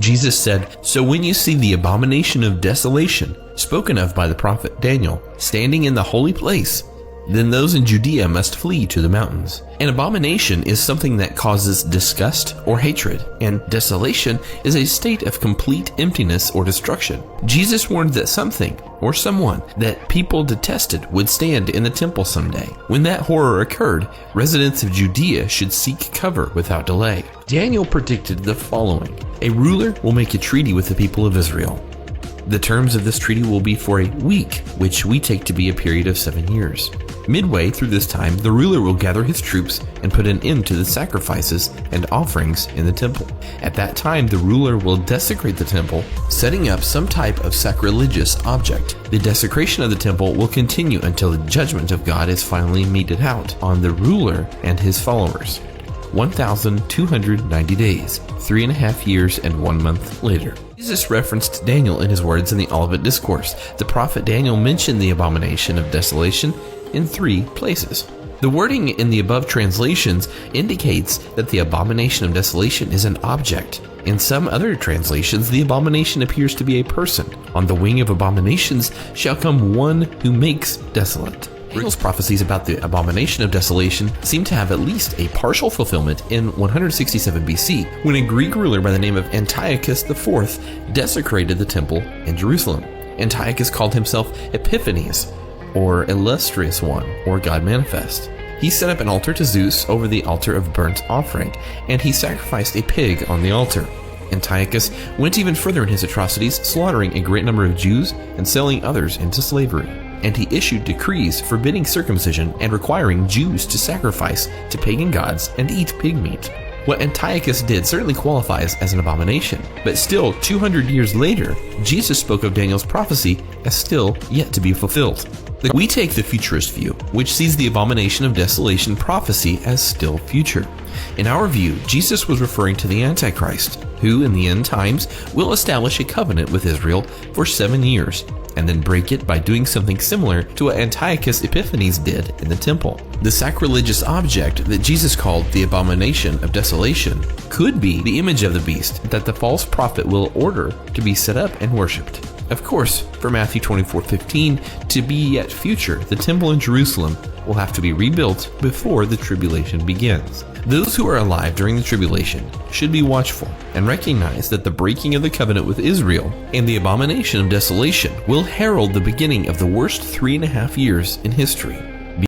Jesus said, "So when you see the abomination of desolation, spoken of by the prophet Daniel, standing in the holy place, then those in Judea must flee to the mountains." An abomination is something that causes disgust or hatred, and desolation is a state of complete emptiness or destruction. Jesus warned that something or someone that people detested would stand in the temple someday. When that horror occurred, residents of Judea should seek cover without delay. Daniel predicted the following: a ruler will make a treaty with the people of Israel. The terms of this treaty will be for a week, which we take to be a period of 7 years. Midway through this time, the ruler will gather his troops and put an end to the sacrifices and offerings in the temple. At that time, the ruler will desecrate the temple, setting up some type of sacrilegious object. The desecration of the temple will continue until the judgment of God is finally meted out on the ruler and his followers. 1,290 days, 3.5 years and 1 month later. Jesus referenced Daniel in his words in the Olivet Discourse. The prophet Daniel mentioned the abomination of desolation in 3 places. The wording in the above translations indicates that the abomination of desolation is an object. In some other translations, the abomination appears to be a person. On the wing of abominations shall come one who makes desolate. Daniel's prophecies about the abomination of desolation seem to have at least a partial fulfillment in 167 BC, when a Greek ruler by the name of Antiochus IV desecrated the temple in Jerusalem. Antiochus called himself Epiphanes, or Illustrious One, or God Manifest. He set up an altar to Zeus over the altar of burnt offering, and he sacrificed a pig on the altar. Antiochus went even further in his atrocities, slaughtering a great number of Jews and selling others into slavery. And he issued decrees forbidding circumcision and requiring Jews to sacrifice to pagan gods and eat pig meat. What Antiochus did certainly qualifies as an abomination, but still 200 years later, Jesus spoke of Daniel's prophecy as still yet to be fulfilled. We take the futurist view, which sees the abomination of desolation prophecy as still future. In our view, Jesus was referring to the Antichrist, who in the end times will establish a covenant with Israel for 7 years, and then break it by doing something similar to what Antiochus Epiphanes did in the temple. The sacrilegious object that Jesus called the abomination of desolation could be the image of the beast that the false prophet will order to be set up and worshipped. Of course, for Matthew 24:15 to be yet future, the temple in Jerusalem will have to be rebuilt before the tribulation begins. Those who are alive during the tribulation should be watchful and recognize that the breaking of the covenant with Israel and the abomination of desolation will herald the beginning of the worst 3.5 years in history.